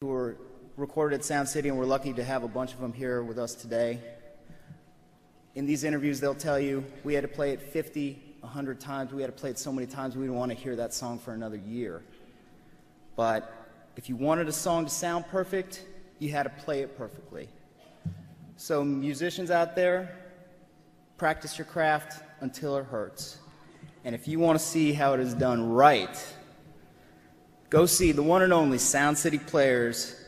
who were recorded at Sound City, and we're lucky to have a bunch of them here with us today. In these interviews, they'll tell you, we had to play it 50, 100 times. We had to play it so many times, we didn't want to hear that song for another year. But if you wanted a song to sound perfect, you had to play it perfectly. So musicians out there, practice your craft until it hurts. And if you want to see how it is done right, go see the one and only Sound City Players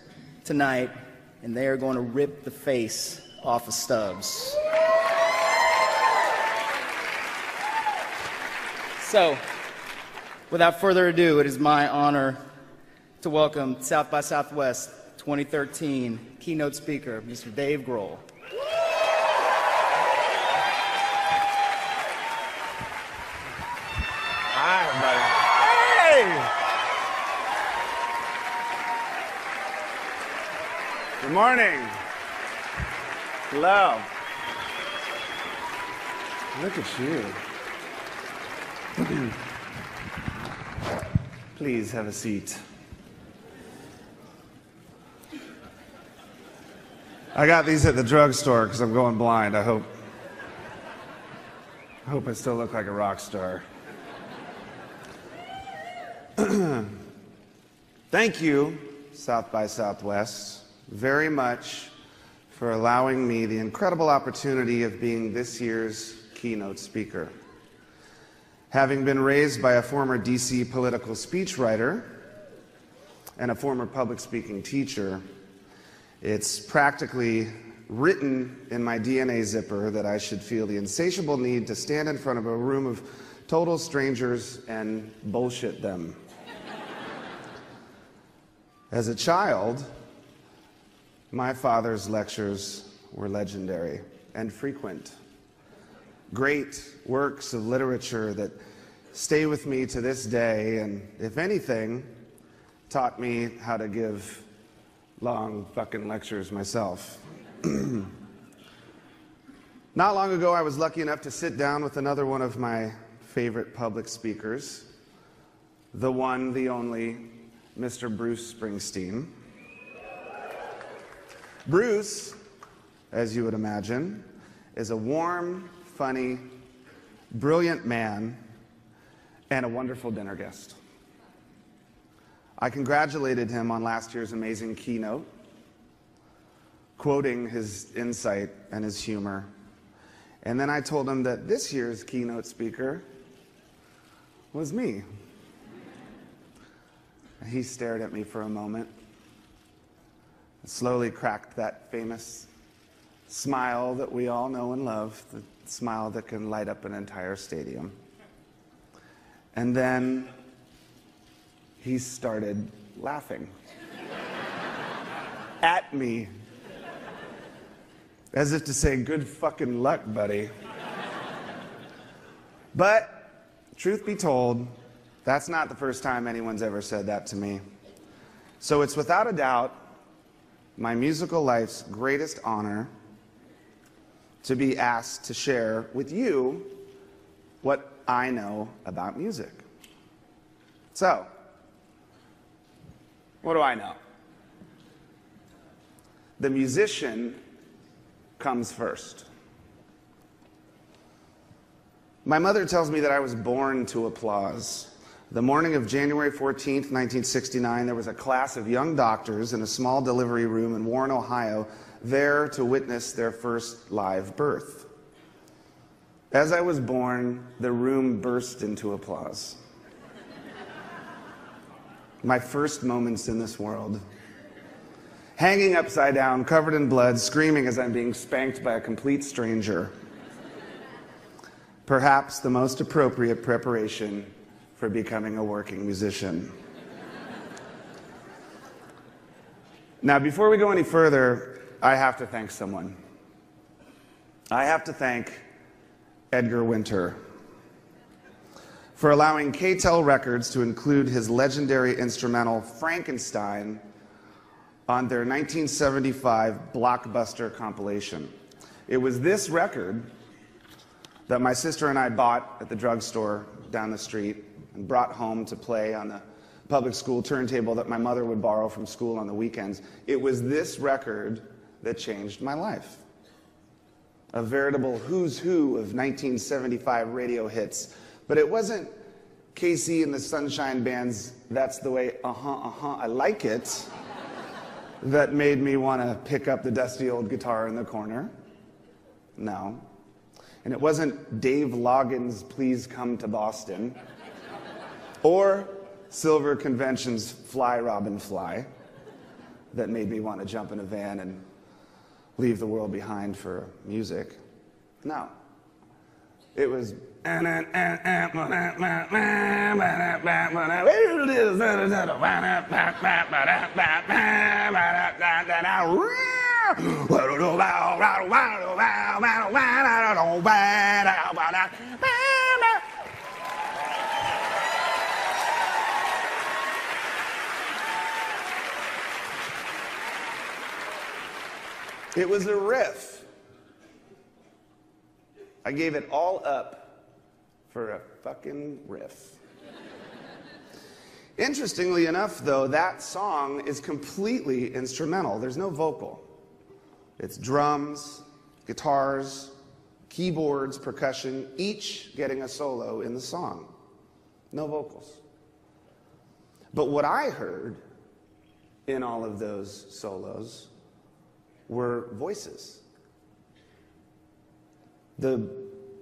tonight, and they are going to rip the face off of Stubbs. So, without further ado, it is my honor to welcome South by Southwest 2013 keynote speaker, Mr. Dave Ghrol. Hi, everybody. Hey! Good morning. Hello. Look at you. Please have a seat. I got these at the drugstore because I'm going blind. I hope I still look like a rock star. Thank you, South by Southwest, very much for allowing me the incredible opportunity of being this year's keynote speaker. Having been raised by a former DC political speechwriter and a former public speaking teacher, it's practically written in my DNA zipper that I should feel the insatiable need to stand in front of a room of total strangers and bullshit them. As a child, my father's lectures were legendary and frequent. Great works of literature that stay with me to this day, and if anything, taught me how to give long fucking lectures myself. Not long ago, I was lucky enough to sit down with another one of my favorite public speakers, the one, the only, Mr. Bruce Springsteen. Bruce, as you would imagine, is a warm, funny, brilliant man and a wonderful dinner guest. I congratulated him on last year's amazing keynote, quoting his insight and his humor. And then I told him that this year's keynote speaker was me. He stared at me for a moment, slowly cracked that famous smile that we all know and love, the smile that can light up an entire stadium. And then he started laughing at me, as if to say, good fucking luck, buddy. But, truth be told, that's not the first time anyone's ever said that to me. So it's without a doubt my musical life's greatest honor to be asked to share with you what I know about music. So, what do I know? The musician comes first. My mother tells me that I was born to applause. The morning of January 14th, 1969, there was a class of young doctors in a small delivery room in Warren, Ohio, there to witness their first live birth. As I was born, the room burst into applause. My first moments in this world. Hanging upside down, covered in blood, screaming as I'm being spanked by a complete stranger. Perhaps the most appropriate preparation for becoming a working musician. Now, before we go any further, I have to thank someone. I have to thank Edgar Winter for allowing K-Tel Records to include his legendary instrumental Frankenstein on their 1975 blockbuster compilation. It was this record that my sister and I bought at the drugstore down the street and brought home to play on the public school turntable that my mother would borrow from school on the weekends. It was this record that changed my life. A veritable who's who of 1975 radio hits. But it wasn't KC and the Sunshine Band's That's the Way, I Like It, that made me want to pick up the dusty old guitar in the corner. No. And it wasn't Dave Loggins' Please Come to Boston, or Silver Convention's Fly Robin Fly, that made me want to jump in a van and leave the world behind for music. No. It was it was a riff. I gave it all up for a fucking riff. Interestingly enough, though, that song is completely instrumental. There's no vocal. It's drums, guitars, keyboards, percussion, each getting a solo in the song. No vocals. But what I heard in all of those solos were voices. The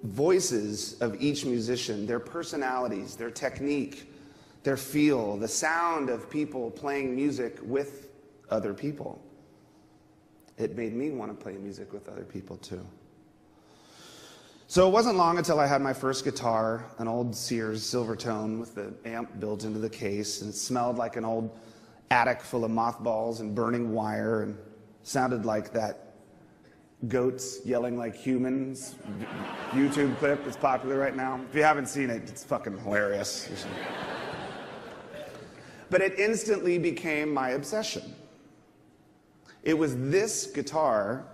voices of each musician, their personalities, their technique, their feel, the sound of people playing music with other people. It made me want to play music with other people too. So it wasn't long until I had my first guitar, an old Sears Silvertone with the amp built into the case, and it smelled like an old attic full of mothballs and burning wire, and sounded like that goats yelling like humans YouTube clip that's popular right now. If you haven't seen it, it's fucking hilarious. But it instantly became my obsession. It was this guitar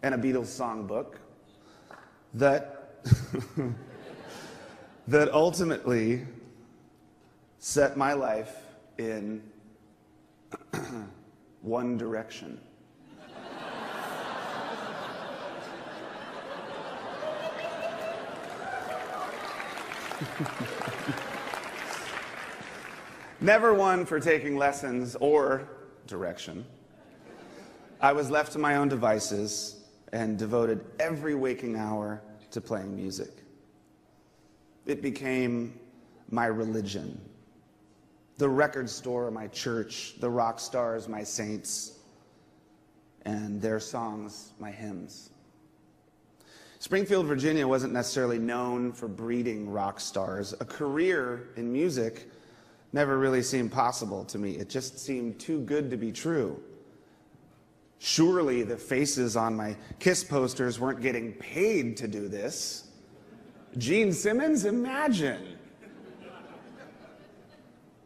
and a Beatles songbook that that ultimately set my life in one direction. Never one for taking lessons or direction. I was left to my own devices and devoted every waking hour to playing music. It became my religion. The record store, my church, the rock stars, my saints, and their songs, my hymns. Springfield, Virginia wasn't necessarily known for breeding rock stars. A career in music never really seemed possible to me. It just seemed too good to be true. Surely the faces on my Kiss posters weren't getting paid to do this. Gene Simmons, imagine.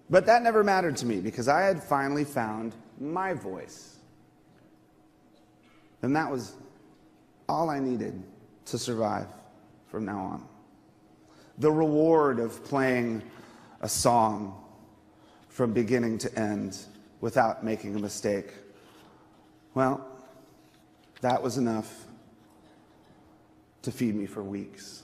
But that never mattered to me because I had finally found my voice. And that was all I needed to survive from now on. The reward of playing a song from beginning to end without making a mistake. Well, that was enough to feed me for weeks.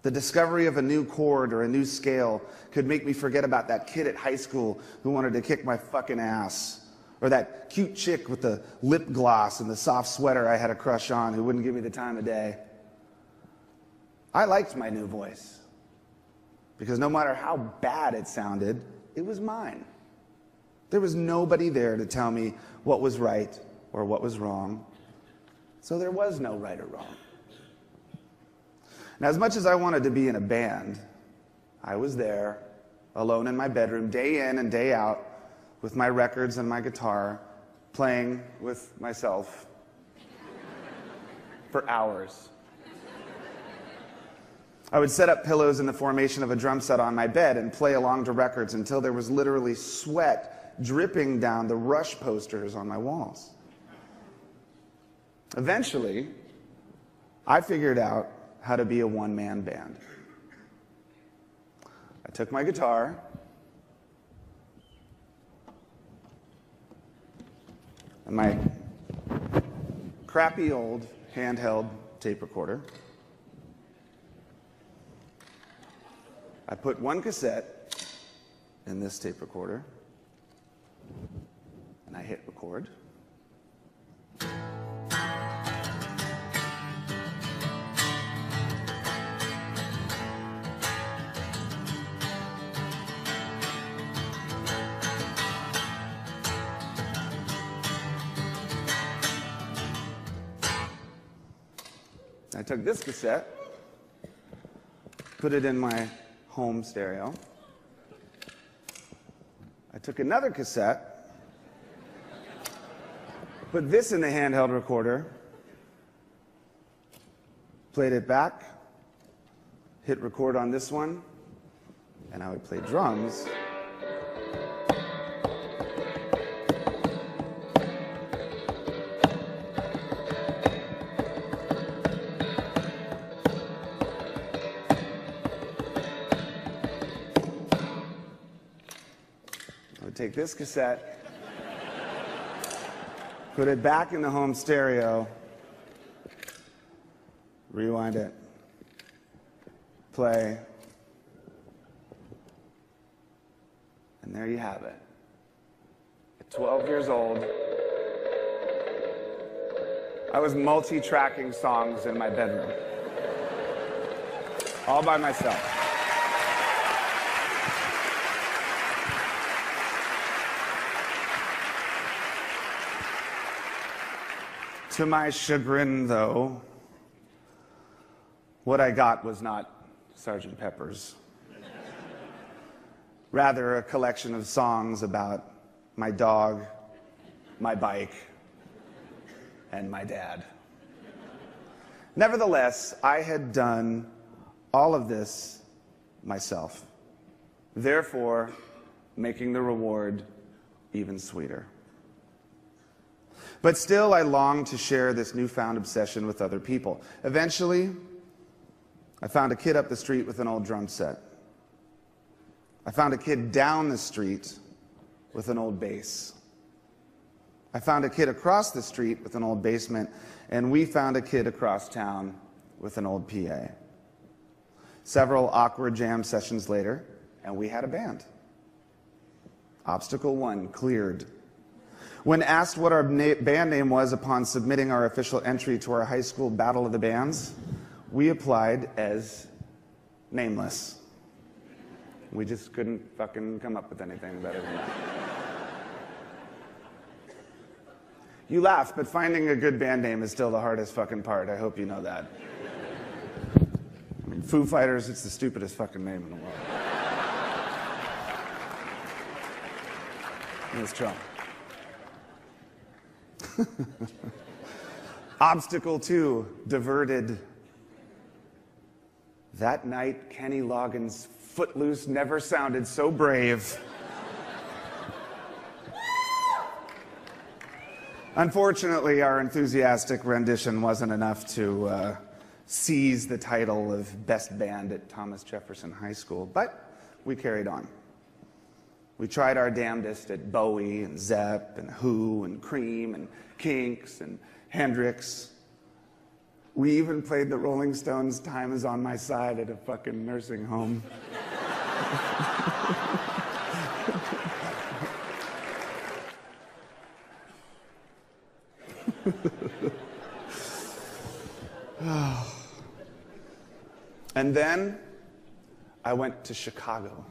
The discovery of a new chord or a new scale could make me forget about that kid at high school who wanted to kick my fucking ass, or that cute chick with the lip gloss and the soft sweater I had a crush on who wouldn't give me the time of day. I liked my new voice because no matter how bad it sounded, it was mine. There was nobody there to tell me what was right or what was wrong. So there was no right or wrong. Now, as much as I wanted to be in a band, I was there, alone in my bedroom, day in and day out, with my records and my guitar, playing with myself for hours. I would set up pillows in the formation of a drum set on my bed and play along to records until there was literally sweat dripping down the Rush posters on my walls. Eventually, I figured out how to be a one-man band. I took my guitar and my crappy old handheld tape recorder. I put one cassette in this tape recorder, and I hit record. I took this cassette, put it in my home stereo. I took another cassette, put this in the handheld recorder, played it back, hit record on this one, and I would play drums. Take this cassette, put it back in the home stereo, rewind it, play, and there you have it. At 12 years old, I was multi-tracking songs in my bedroom, all by myself. To my chagrin, though, what I got was not Sgt. Pepper's. Rather, a collection of songs about my dog, my bike, and my dad. Nevertheless, I had done all of this myself, therefore making the reward even sweeter. But still, I longed to share this newfound obsession with other people. Eventually, I found a kid up the street with an old drum set. I found a kid down the street with an old bass. I found a kid across the street with an old basement, and we found a kid across town with an old PA. Several awkward jam sessions later, and we had a band. Obstacle 1 cleared. When asked what our band name was upon submitting our official entry to our high school Battle of the Bands, we applied as Nameless. We just couldn't fucking come up with anything better than that. You laugh, but finding a good band name is still the hardest fucking part. I hope you know that. I mean, Foo Fighters, it's the stupidest fucking name in the world. Let's try. Obstacle 2, diverted. That night, Kenny Loggins' Footloose never sounded so brave. Unfortunately, our enthusiastic rendition wasn't enough to seize the title of Best Band at Thomas Jefferson High School, but we carried on. We tried our damnedest at Bowie and Zepp and Who and Cream and Kinks and Hendrix. We even played the Rolling Stones' Time Is On My Side at a fucking nursing home. And then I went to Chicago.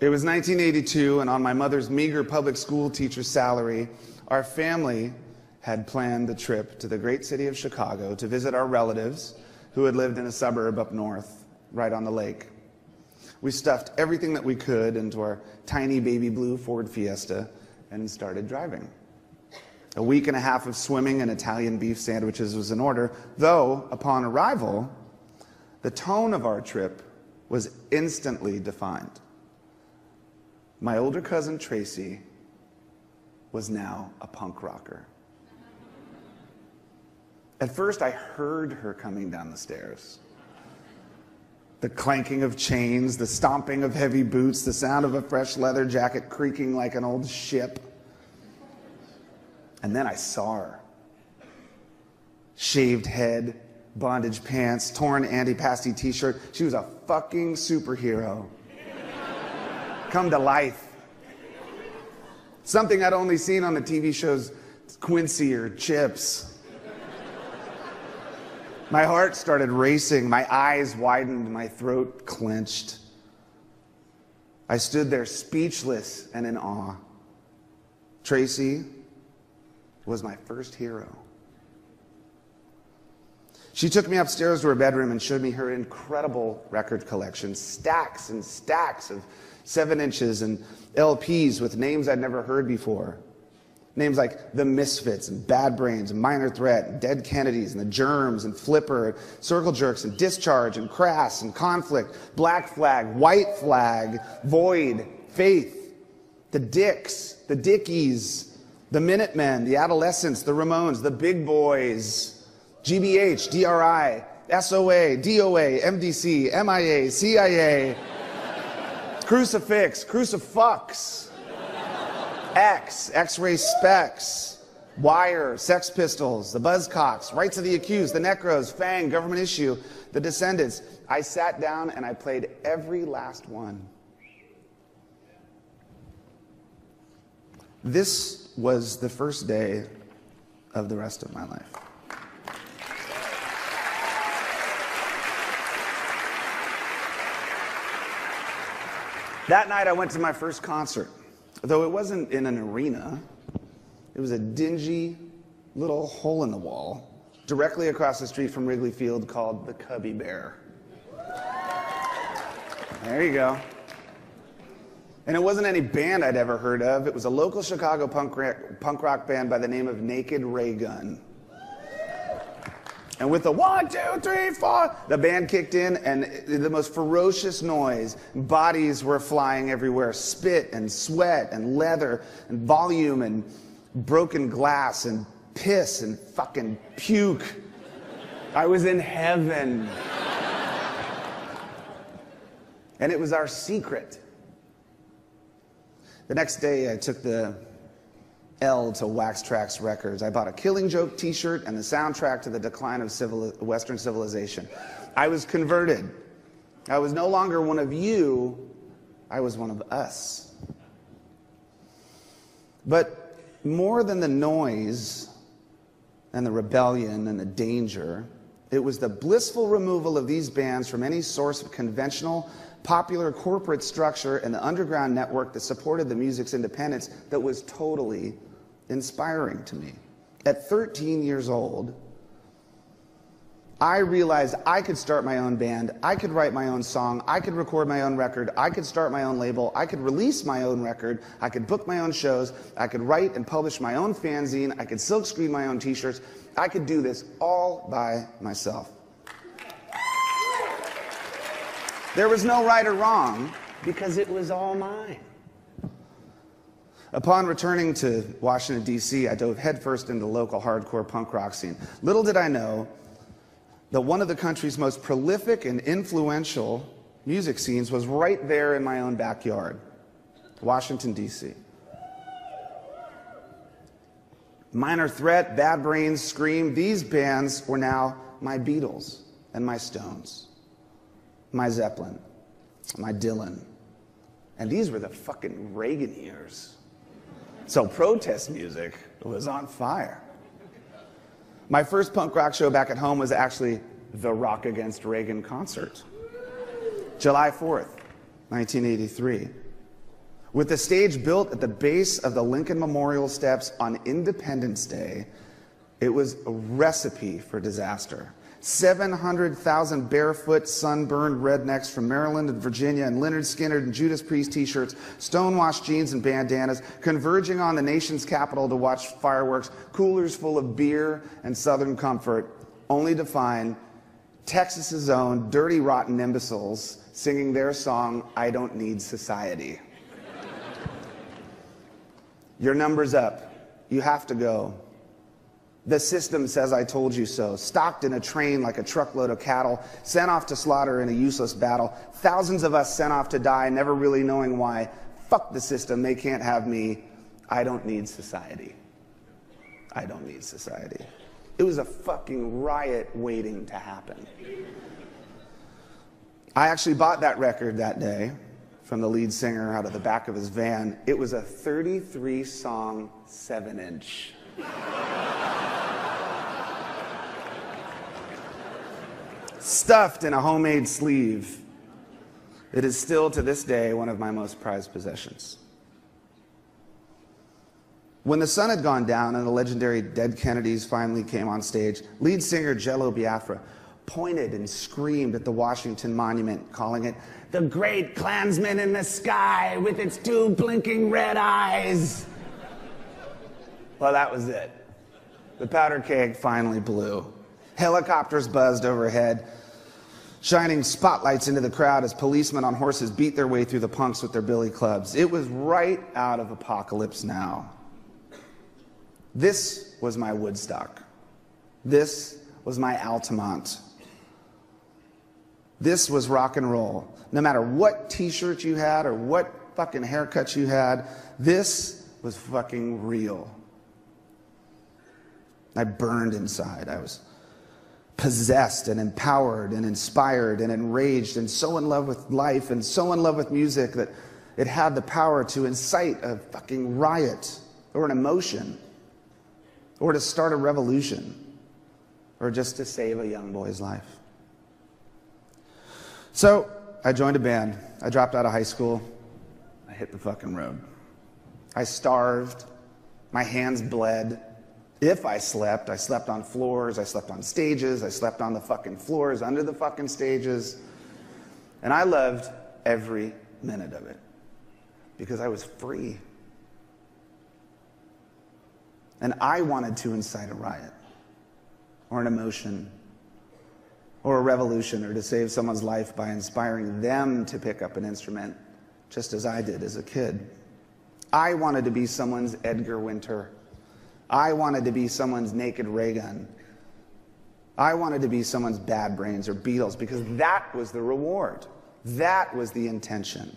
It was 1982, and on my mother's meager public school teacher salary, our family had planned a trip to the great city of Chicago to visit our relatives who had lived in a suburb up north, right on the lake. We stuffed everything that we could into our tiny baby blue Ford Fiesta and started driving. A week and a half of swimming and Italian beef sandwiches was in order, though upon arrival, the tone of our trip was instantly defined. My older cousin Tracy was now a punk rocker. At first, I heard her coming down the stairs. The clanking of chains, the stomping of heavy boots, the sound of a fresh leather jacket creaking like an old ship. And then I saw her. Shaved head, bondage pants, torn anti-pasty t-shirt. She was a fucking superhero. Come to life. Something I'd only seen on the TV shows Quincy or Chips. My heart started racing, my eyes widened, my throat clenched. I stood there speechless and in awe. Tracy was my first hero. She took me upstairs to her bedroom and showed me her incredible record collection, stacks and stacks of 7 inches and LPs with names I'd never heard before. Names like The Misfits and Bad Brains and Minor Threat and Dead Kennedys and The Germs and Flipper and Circle Jerks and Discharge and Crass and Conflict, Black Flag, White Flag, Void, Faith, The Dicks, The Dickies, The Minutemen, The Adolescents, The Ramones, The Big Boys, GBH, DRI, SOA, DOA, MDC, MIA, CIA, Crucifix, Crucifux, X, X-Ray Specs, Wire, Sex Pistols, the Buzzcocks, Rights of the Accused, the Necros, Fang, Government Issue, the Descendants. I sat down and I played every last one. This was the first day of the rest of my life. That night I went to my first concert. Though it wasn't in an arena, it was a dingy little hole in the wall directly across the street from Wrigley Field called the Cubby Bear. There you go. And it wasn't any band I'd ever heard of. It was a local Chicago punk rock band by the name of Naked Ray Gun. And with the 1, 2, 3, 4, the band kicked in, and the most ferocious noise. Bodies were flying everywhere, spit and sweat and leather and volume and broken glass and piss and fucking puke. I was in heaven. And it was our secret. The next day, I took the L to Wax Trax Records. I bought a Killing Joke t-shirt and the soundtrack to the decline of Western civilization. I was converted. I was no longer one of you, I was one of us. But more than the noise and the rebellion and the danger, it was the blissful removal of these bands from any source of conventional, popular corporate structure and the underground network that supported the music's independence that was totally inspiring to me. At 13 years old, I realized I could start my own band, I could write my own song, I could record my own record, I could start my own label, I could release my own record, I could book my own shows, I could write and publish my own fanzine, I could silkscreen my own t-shirts. I could do this all by myself. There was no right or wrong because it was all mine. Upon returning to Washington, D.C., I dove headfirst into the local hardcore punk rock scene. Little did I know that one of the country's most prolific and influential music scenes was right there in my own backyard, Washington, D.C. Minor Threat, Bad Brains, Scream, these bands were now my Beatles and my Stones, my Zeppelin, my Dylan. And these were the fucking Reagan years. So protest music was on fire. My first punk rock show back at home was actually the Rock Against Reagan concert. July 4th, 1983. With the stage built at the base of the Lincoln Memorial Steps on Independence Day, it was a recipe for disaster. 700,000 barefoot, sunburned rednecks from Maryland and Virginia in Lynyrd Skynyrd and Judas Priest t-shirts, stonewashed jeans and bandanas, converging on the nation's capital to watch fireworks, coolers full of beer and Southern comfort, only to find Texas's own dirty, rotten imbeciles singing their song, I Don't Need Society. Your number's up. You have to go. The system says I told you so. Stocked in a train like a truckload of cattle, sent off to slaughter in a useless battle. Thousands of us sent off to die, never really knowing why. Fuck the system, they can't have me. I don't need society. I don't need society. It was a fucking riot waiting to happen. I actually bought that record that day from the lead singer out of the back of his van. It was a 33-song 7-inch. Stuffed in a homemade sleeve. It is still to this day one of my most prized possessions. When the sun had gone down and the legendary Dead Kennedys finally came on stage, lead singer Jello Biafra pointed and screamed at the Washington Monument, calling it the great Klansman in the sky with its 2 blinking red eyes. Well, that was it. The powder keg finally blew. Helicopters buzzed overhead, shining spotlights into the crowd as policemen on horses beat their way through the punks with their billy clubs. It was right out of Apocalypse Now. This was my Woodstock. This was my Altamont. This was rock and roll. No matter what t-shirt you had or what fucking haircut you had, this was fucking real. I burned inside. I was possessed and empowered and inspired and enraged and so in love with life and so in love with music that it had the power to incite a fucking riot or an emotion or to start a revolution or just to save a young boy's life. So I joined a band. I dropped out of high school. I hit the fucking road. I starved. My hands bled. If I slept on floors, I slept on stages, I slept on the fucking floors, under the fucking stages. And I loved every minute of it because I was free. And I wanted to incite a riot or an emotion or a revolution or to save someone's life by inspiring them to pick up an instrument just as I did as a kid. I wanted to be someone's Edgar Winter. I wanted to be someone's Naked Raygun. I wanted to be someone's Bad Brains or Beatles because that was the reward. That was the intention.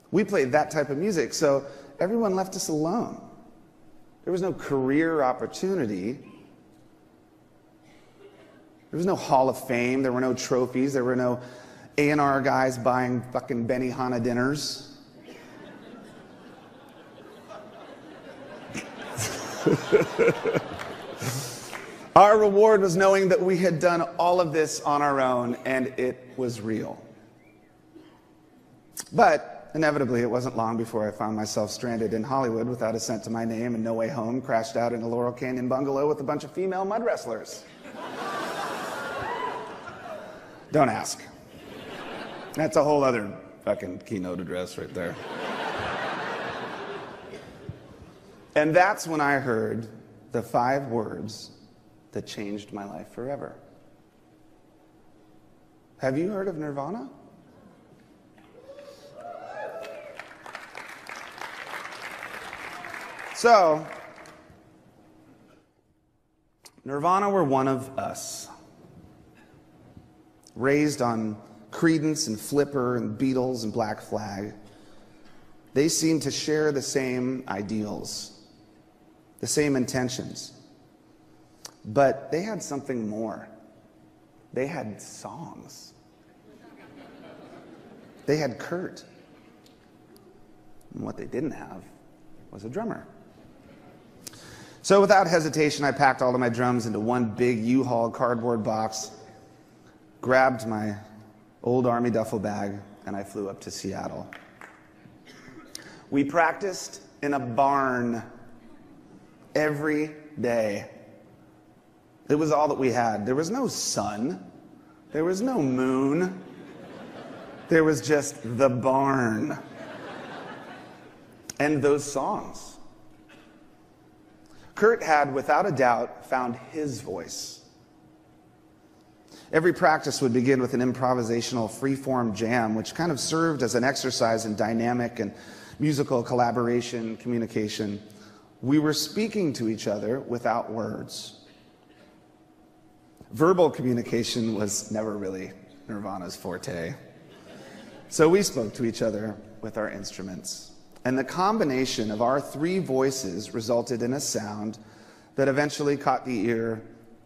We played that type of music, so everyone left us alone. There was no career opportunity. There was no Hall of Fame. There were no trophies. There were no A&R guys buying fucking Benihana dinners. Our reward was knowing that we had done all of this on our own and it was real. But inevitably, it wasn't long before I found myself stranded in Hollywood without a cent to my name and no way home, crashed out in a Laurel Canyon bungalow with a bunch of female mud wrestlers. Don't ask. That's a whole other fucking keynote address right there. And that's when I heard the 5 words that changed my life forever. Have you heard of Nirvana? So, Nirvana were one of us. Raised on Creedence and Flipper and Beatles and Black Flag. They seemed to share the same ideals, the same intentions. But they had something more. They had songs. They had Kurt. And what they didn't have was a drummer. So without hesitation, I packed all of my drums into one big U-Haul cardboard box, grabbed my old Army duffel bag, and I flew up to Seattle. We practiced in a barn every day. It was all that we had. There was no sun. There was no moon. There was just the barn. And those songs. Kurt had, without a doubt, found his voice. Every practice would begin with an improvisational free-form jam, which kind of served as an exercise in dynamic and musical collaboration, communication, We were speaking to each other without words. Verbal communication was never really Nirvana's forte. So we spoke to each other with our instruments. And the combination of our three voices resulted in a sound that eventually caught the ear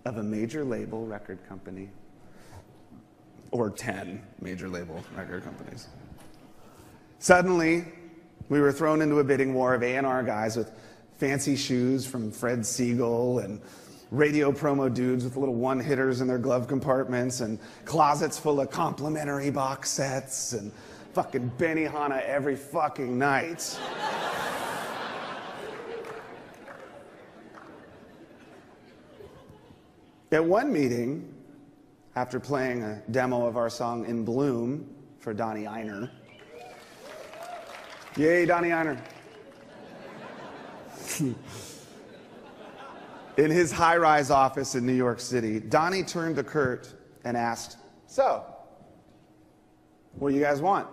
of a major label record company. Or 10 major label record companies. Suddenly, we were thrown into a bidding war of A&R guys with fancy shoes from Fred Siegel and radio promo dudes with little one-hitters in their glove compartments and closets full of complimentary box sets and fucking Benihana every fucking night. At one meeting, after playing a demo of our song In Bloom for Donnie Einer, yay, Donnie Einer. In his high-rise office in New York City, Donnie turned to Kurt and asked, "So, what do you guys want?"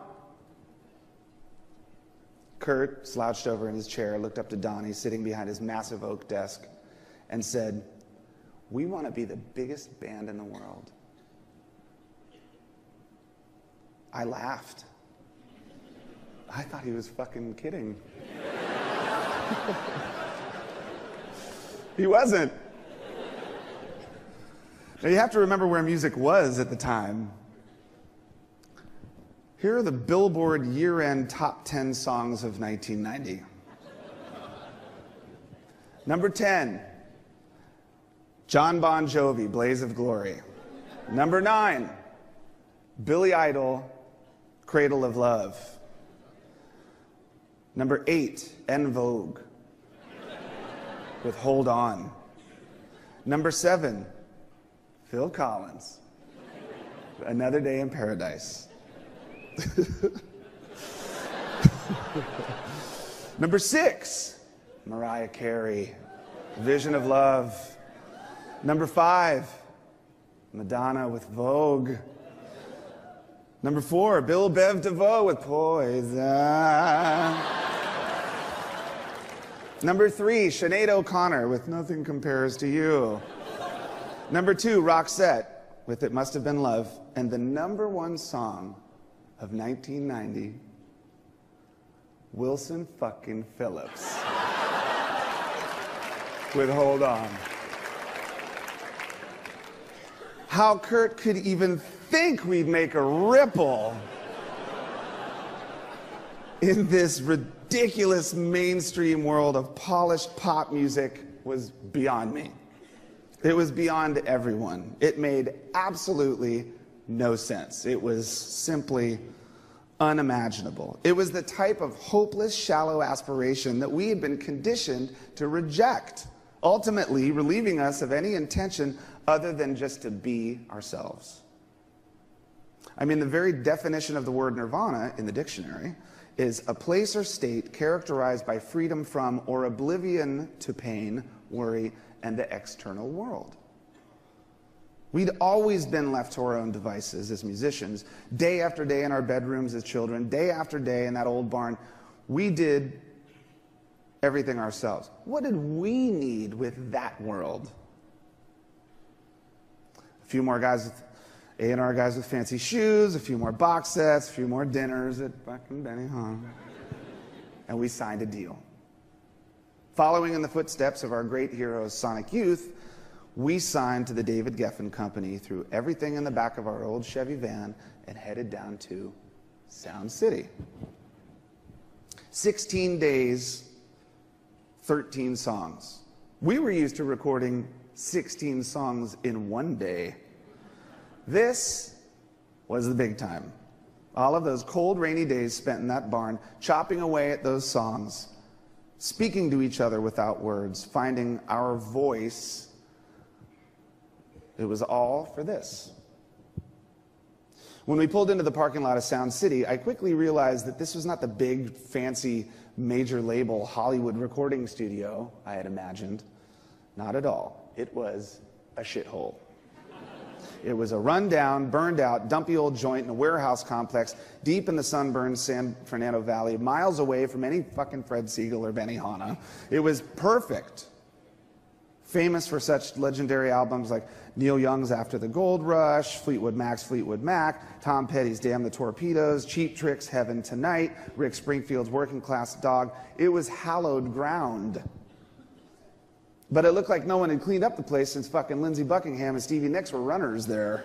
Kurt slouched over in his chair, looked up to Donnie sitting behind his massive oak desk, and said, "We want to be the biggest band in the world." I laughed. I thought he was fucking kidding. He wasn't. Now you have to remember where music was at the time. Here are the Billboard year-end top 10 songs of 1990. Number 10, John Bon Jovi, Blaze of Glory. Number 9, Billy Idol, Cradle of Love. Number 8, En Vogue, with Hold On. Number 7, Phil Collins, Another Day in Paradise. Number 6, Mariah Carey, Vision of Love. Number 5, Madonna with Vogue. Number 4, Bill Bev DeVoe with Poison. Number 3, Sinead O'Connor with Nothing Compares to You. Number 2, Roxette with It Must Have Been Love. And the number 1 song of 1990, Wilson fucking Phillips with Hold On. How Kurt could even think we'd make a ripple in this ridiculous mainstream world of polished pop music was beyond me. It was beyond everyone. It made absolutely no sense. It was simply unimaginable. It was the type of hopeless, shallow aspiration that we had been conditioned to reject, ultimately relieving us of any intention other than just to be ourselves. I mean, the very definition of the word nirvana in the dictionary is a place or state characterized by freedom from or oblivion to pain, worry, and the external world. We'd always been left to our own devices as musicians, day after day in our bedrooms as children, day after day in that old barn. We did everything ourselves. What did we need with that world? A few more guys with A&R guys with fancy shoes, a few more box sets, a few more dinners at fucking Benihana. And we signed a deal. Following in the footsteps of our great heroes, Sonic Youth, we signed to the David Geffen Company, threw everything in the back of our old Chevy van, and headed down to Sound City. 16 days, 13 songs. We were used to recording 16 songs in one day. This was the big time. All of those cold, rainy days spent in that barn, chopping away at those songs, speaking to each other without words, finding our voice. It was all for this. When we pulled into the parking lot of Sound City, I quickly realized that this was not the big, fancy, major label Hollywood recording studio I had imagined. Not at all. It was a shithole. It was a rundown, burned out, dumpy old joint in a warehouse complex deep in the sunburned San Fernando Valley, miles away from any fucking Fred Siegel or Benihana. It was perfect. Famous for such legendary albums like Neil Young's After the Gold Rush, Fleetwood Mac's Fleetwood Mac, Tom Petty's Damn the Torpedoes, Cheap Trick's Heaven Tonight, Rick Springfield's Working Class Dog. It was hallowed ground. But it looked like no one had cleaned up the place since fucking Lindsey Buckingham and Stevie Nicks were runners there.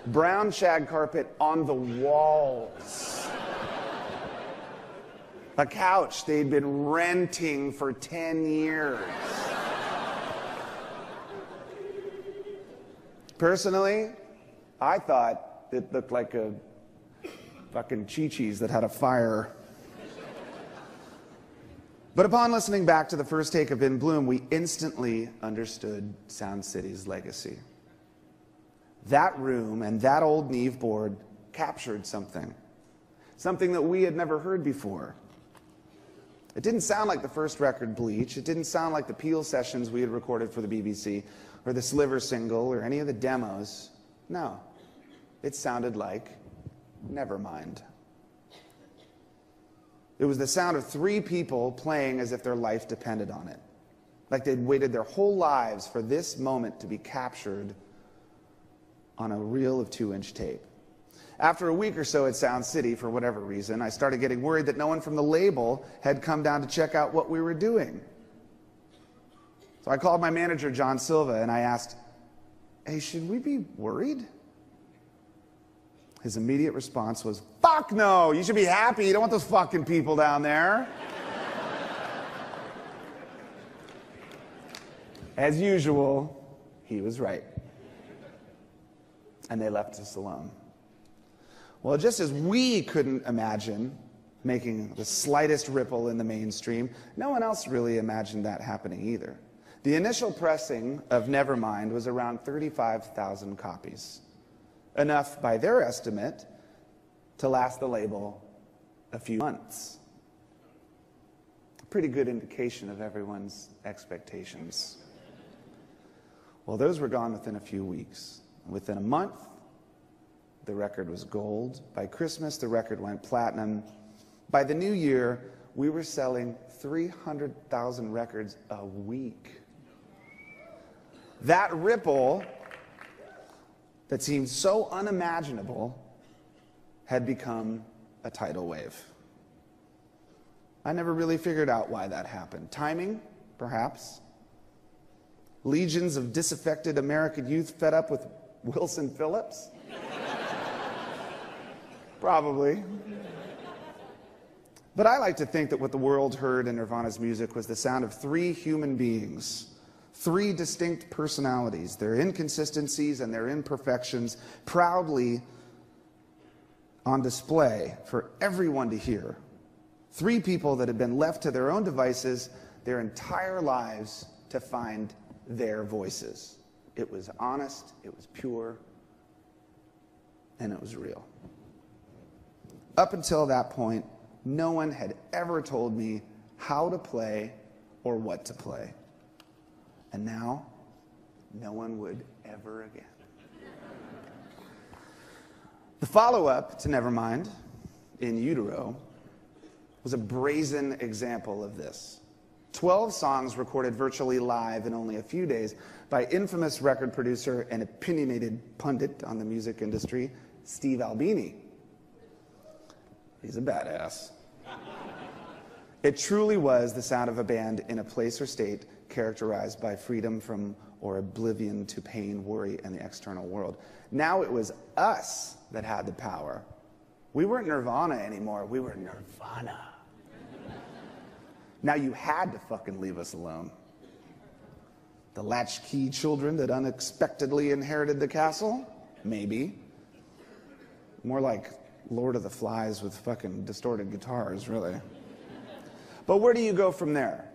Brown shag carpet on the walls. A couch they'd been renting for 10 years. Personally, I thought it looked like a fucking Chi-Chi's that had a fire. But upon listening back to the first take of In Bloom, we instantly understood Sound City's legacy. That room and that old Neve board captured something that we had never heard before. It didn't sound like the first record, Bleach. It didn't sound like the Peel sessions we had recorded for the BBC, or the Sliver single, or any of the demos. No, it sounded like Nevermind. It was the sound of three people playing as if their life depended on it. Like they'd waited their whole lives for this moment to be captured on a reel of 2-inch tape. After a week or so at Sound City, for whatever reason, I started getting worried that no one from the label had come down to check out what we were doing. So I called my manager, John Silva, and I asked, "Hey, should we be worried?" His immediate response was, "Fuck no, you should be happy. You don't want those fucking people down there." As usual, he was right. And they left us alone. Well, just as we couldn't imagine making the slightest ripple in the mainstream, no one else really imagined that happening either. The initial pressing of Nevermind was around 35,000 copies. Enough, by their estimate, to last the label a few months. A pretty good indication of everyone's expectations. Well, those were gone within a few weeks. Within a month, the record was gold. By Christmas, the record went platinum. By the new year, we were selling 300,000 records a week. That ripple that seemed so unimaginable had become a tidal wave. I never really figured out why that happened. Timing, perhaps. Legions of disaffected American youth fed up with Wilson Phillips? Probably. But I like to think that what the world heard in Nirvana's music was the sound of three human beings, three distinct personalities, their inconsistencies and their imperfections proudly on display for everyone to hear. Three people that had been left to their own devices their entire lives to find their voices. It was honest, it was pure, and it was real. Up until that point, no one had ever told me how to play or what to play. And now, no one would ever again. The follow-up to Nevermind, In Utero, was a brazen example of this. 12 songs recorded virtually live in only a few days by infamous record producer and opinionated pundit on the music industry, Steve Albini. He's a badass. It truly was the sound of a band in a place or state characterized by freedom from or oblivion to pain, worry, and the external world. Now it was us that had the power. We weren't Nirvana anymore. We were Nirvana. Now you had to fucking leave us alone. The latchkey children that unexpectedly inherited the castle? Maybe. More like Lord of the Flies with fucking distorted guitars, really. But where do you go from there?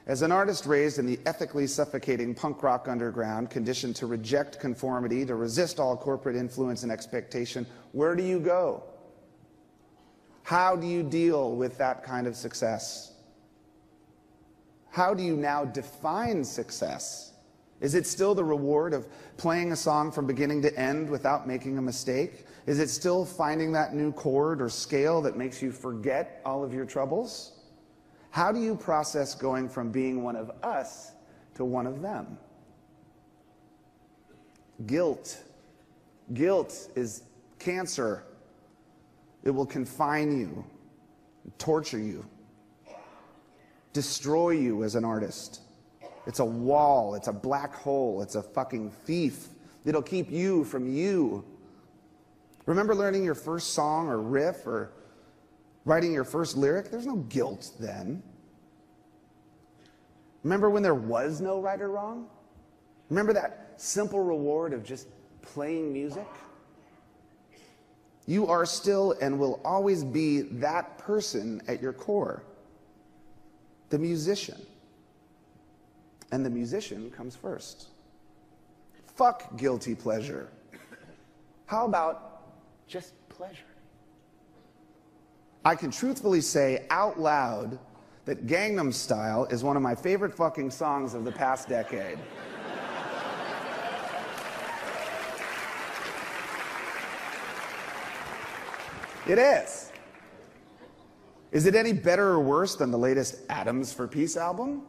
As an artist raised in the ethically suffocating punk rock underground, conditioned to reject conformity, to resist all corporate influence and expectation, where do you go? How do you deal with that kind of success? How do you now define success Is it still the reward of playing a song from beginning to end without making a mistake? Is it still finding that new chord or scale that makes you forget all of your troubles? How do you process going from being one of us to one of them? Guilt. Guilt is cancer. It will confine you, torture you, destroy you as an artist. It's a wall, it's a black hole, it's a fucking thief. It'll keep you from you. Remember learning your first song or riff or writing your first lyric? There's no guilt then. Remember when there was no right or wrong? Remember that simple reward of just playing music? You are still and will always be that person at your core, the musician. And the musician comes first. Fuck guilty pleasure. How about just pleasure? I can truthfully say out loud that Gangnam Style is one of my favorite fucking songs of the past decade. It is. Is it any better or worse than the latest Atoms for Peace album?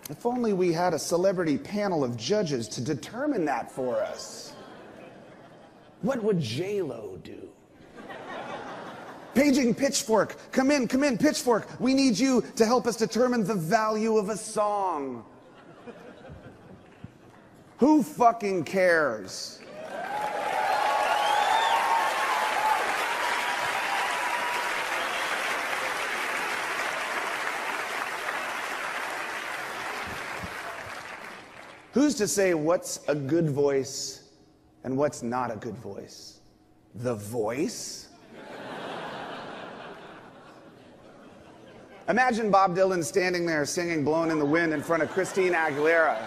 If only we had a celebrity panel of judges to determine that for us. What would J-Lo do? Paging Pitchfork. Come in, Pitchfork. We need you to help us determine the value of a song. Who fucking cares? Who's to say what's a good voice and what's not a good voice? The voice? Imagine Bob Dylan standing there singing Blowin' in the Wind in front of Christina Aguilera.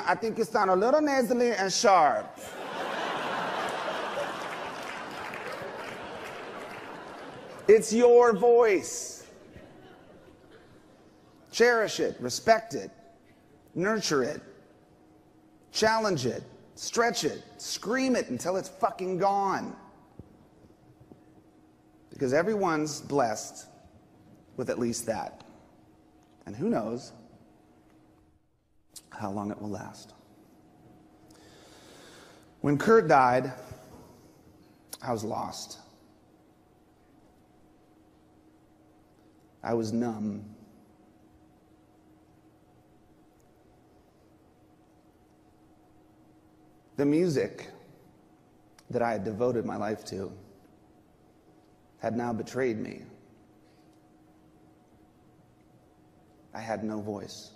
I think you sound a little nasally and sharp. It's your voice. Cherish it, respect it, nurture it, challenge it, stretch it, scream it until it's fucking gone. Because everyone's blessed with at least that. And who knows how long it will last. When Kurt died, I was lost. I was numb. The music that I had devoted my life to had now betrayed me. I had no voice.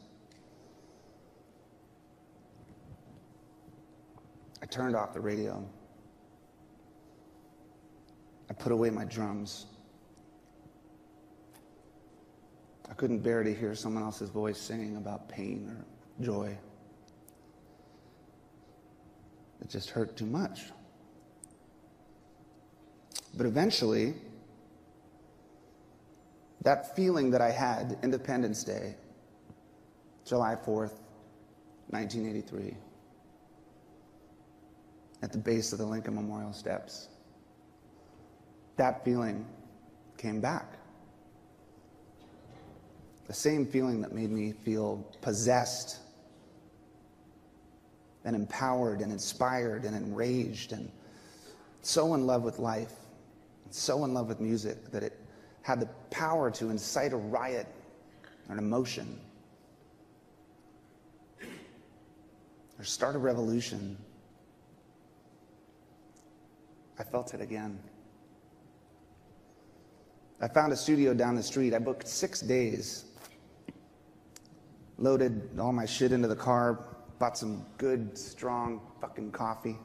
I turned off the radio. I put away my drums. I couldn't bear to hear someone else's voice singing about pain or joy. It just hurt too much. But eventually, that feeling that I had Independence Day, July 4th, 1983, at the base of the Lincoln Memorial Steps, that feeling came back. The same feeling that made me feel possessed and empowered and inspired and enraged and so in love with life, and so in love with music that it had the power to incite a riot or an emotion or start a revolution. I felt it again. I found a studio down the street. I booked 6 days. Loaded all my shit into the car, bought some good, strong fucking coffee,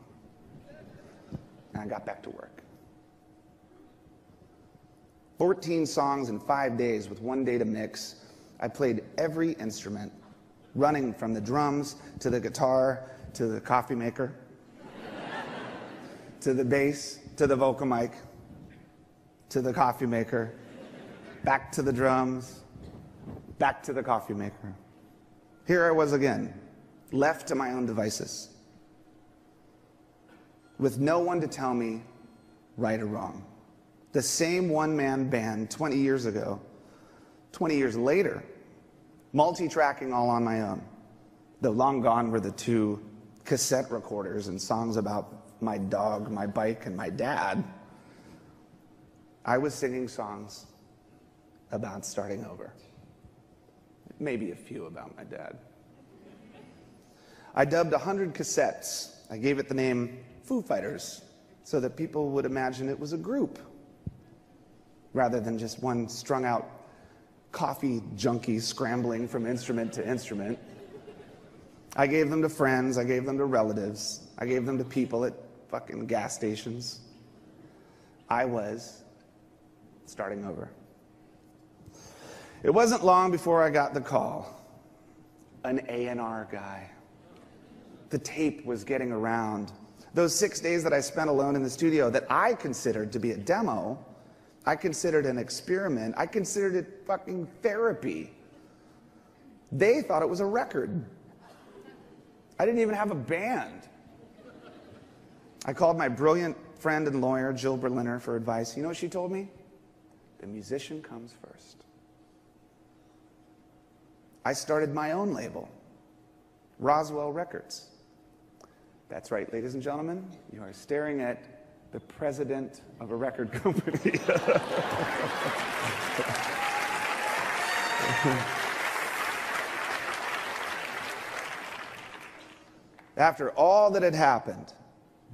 and I got back to work. 14 songs in 5 days with 1 day to mix. I played every instrument, running from the drums to the guitar to the coffee maker to the bass to the vocal mic, to the coffee maker, back to the drums, back to the coffee maker. Here I was again, left to my own devices, with no one to tell me right or wrong. The same one-man band 20 years ago, 20 years later, multi-tracking all on my own. Though long gone were the 2 cassette recorders and songs about my dog, my bike, and my dad. I was singing songs about starting over. Maybe a few about my dad. I dubbed 100 cassettes. I gave it the name Foo Fighters so that people would imagine it was a group rather than just one strung out coffee junkie scrambling from instrument to instrument. I gave them to friends, I gave them to relatives, I gave them to people at fucking gas stations. I was starting over. It wasn't long before I got the call. An A&R guy. The tape was getting around. Those 6 days that I spent alone in the studio that I considered to be a demo, I considered an experiment, I considered it fucking therapy. They thought it was a record. I didn't even have a band. I called my brilliant friend and lawyer, Jill Berliner, for advice. You know what she told me? The musician comes first. I started my own label, Roswell Records. That's right, ladies and gentlemen, you are staring at the president of a record company. After all that had happened,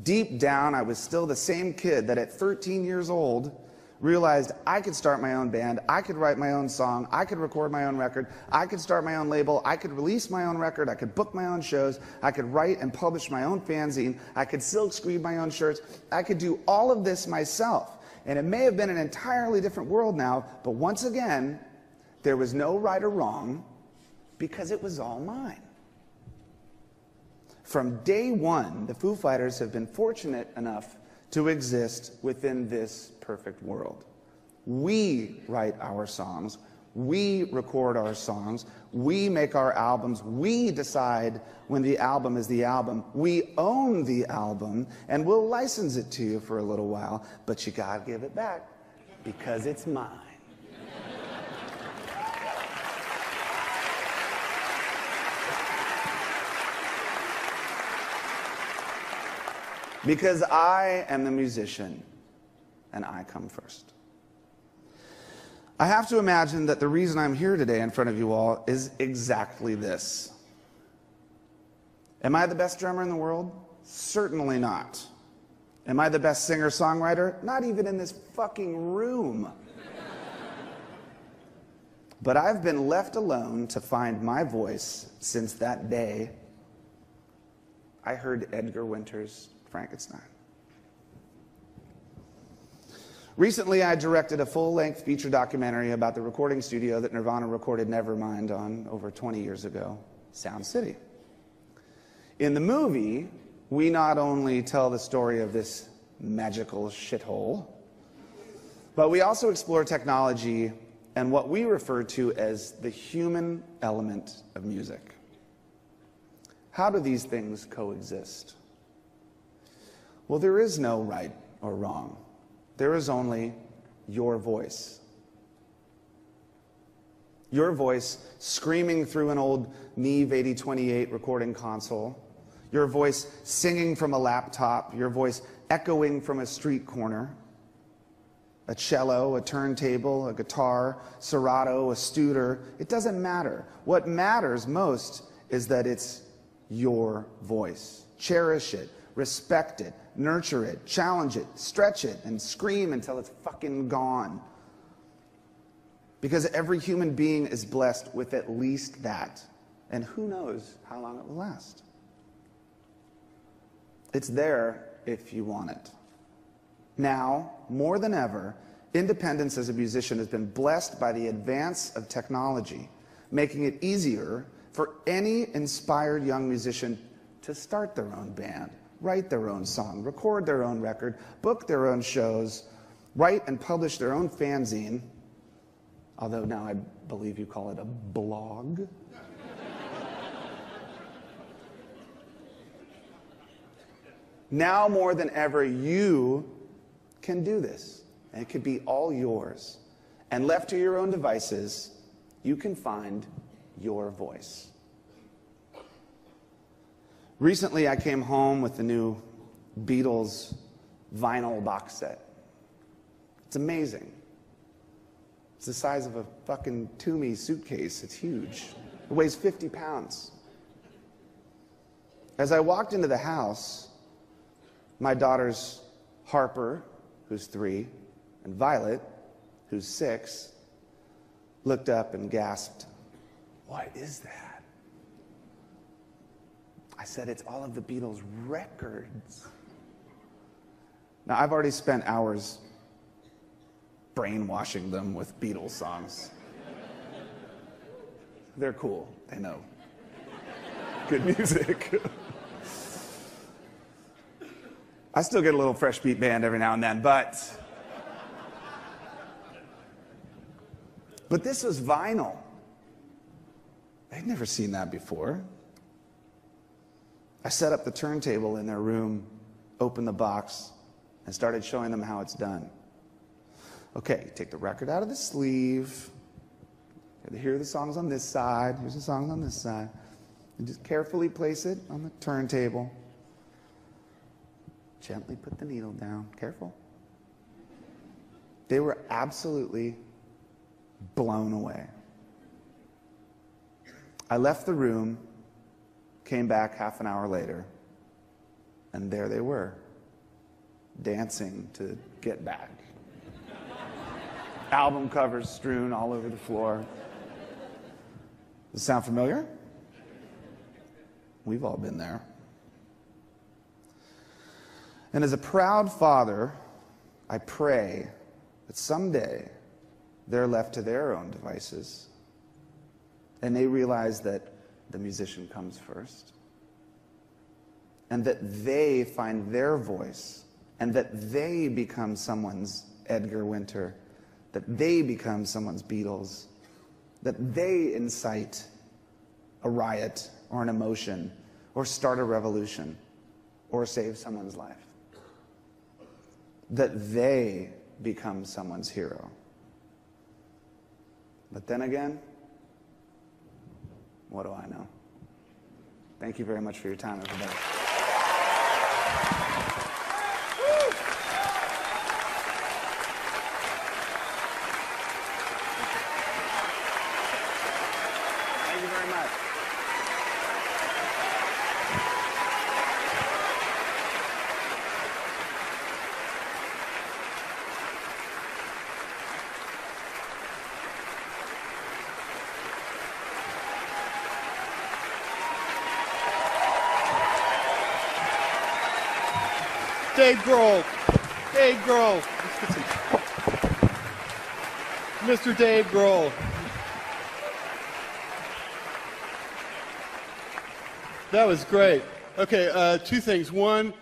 deep down I was still the same kid that at 13 years old realized I could start my own band, I could write my own song, I could record my own record, I could start my own label, I could release my own record, I could book my own shows, I could write and publish my own fanzine, I could silk screen my own shirts, I could do all of this myself. And it may have been an entirely different world now, but once again, there was no right or wrong because it was all mine. From day one, the Foo Fighters have been fortunate enough to exist within this perfect world. We write our songs, we record our songs, we make our albums, we decide when the album is the album, we own the album, and we'll license it to you for a little while, but you gotta give it back because it's mine. Because I am the musician, and I come first. I have to imagine that the reason I'm here today in front of you all is exactly this. Am I the best drummer in the world? Certainly not. Am I the best singer-songwriter? Not even in this fucking room. But I've been left alone to find my voice since that day I heard Edgar Winter's Frankenstein. Recently, I directed a full-length feature documentary about the recording studio that Nirvana recorded Nevermind on over 20 years ago, Sound City. In the movie, we not only tell the story of this magical shithole, but we also explore technology and what we refer to as the human element of music. How do these things coexist? Well, there is no right or wrong. There is only your voice. Your voice screaming through an old Neve 8028 recording console. Your voice singing from a laptop. Your voice echoing from a street corner. A cello, a turntable, a guitar, Serato, a Studer. It doesn't matter. What matters most is that it's your voice. Cherish it. Respect it, nurture it, challenge it, stretch it, and scream until it's fucking gone. Because every human being is blessed with at least that. And who knows how long it will last. It's there if you want it. Now, more than ever, independence as a musician has been blessed by the advance of technology, making it easier for any inspired young musician to start their own band, write their own song, record their own record, book their own shows, write and publish their own fanzine, although now I believe you call it a blog. Now more than ever, you can do this. And it could be all yours. And left to your own devices, you can find your voice. Recently, I came home with the new Beatles vinyl box set. It's amazing. It's the size of a fucking Toomey suitcase. It's huge. It weighs 50 pounds. As I walked into the house, my daughters, Harper, who's 3, and Violet, who's 6, looked up and gasped, "What is that?" I said, "It's all of the Beatles' records." Now, I've already spent hours brainwashing them with Beatles songs. They're cool. They know good music. I still get a little Fresh Beat Band every now and then, but this was vinyl. They'd never seen that before. I set up the turntable in their room, opened the box, and started showing them how it's done. Okay, take the record out of the sleeve. Here are the songs on this side. Here's the songs on this side. And just carefully place it on the turntable. Gently put the needle down. Careful. They were absolutely blown away. I left the room, came back half an hour later, and there they were, dancing to Get Back. Album covers strewn all over the floor. Does it sound familiar? We've all been there. And as a proud father, I pray that someday they're left to their own devices and they realize that the musician comes first and that they find their voice and that they become someone's Edgar Winter, that they become someone's Beatles, that they incite a riot or an emotion or start a revolution or save someone's life. That they become someone's hero. But then again, what do I know? Thank you very much for your time, everybody. Thank you very much. Dave Ghrol. Dave Ghrol. Mr. Dave Ghrol. That was great. Okay, 2 things. One,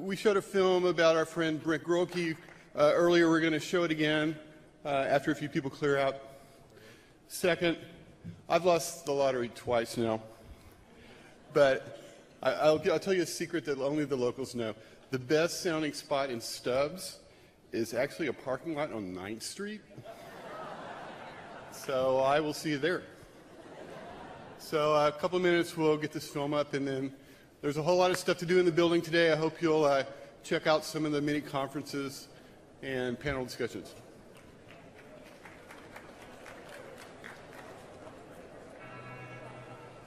we showed a film about our friend Brent Ghrol earlier. We're going to show it again after a few people clear out. Second, I've lost the lottery twice now. But I'll tell you a secret that only the locals know. The best sounding spot in Stubbs is actually a parking lot on 9th Street. So I will see you there. So a couple of minutes, we'll get this film up, and then there's a whole lot of stuff to do in the building today. I hope you'll check out some of the mini conferences and panel discussions.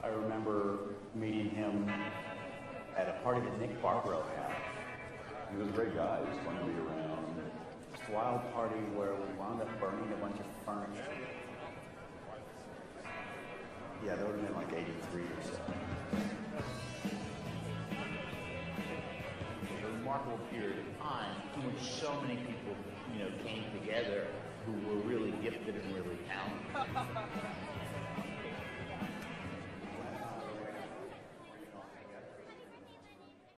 I remember meeting him at a party that Nick Barbaro had. He was a great guy. He was fun to be around. This wild party where we wound up burning a bunch of furniture. Yeah, that would have been like 83 or so. A remarkable period of time in which so many people, came together who were really gifted and really talented.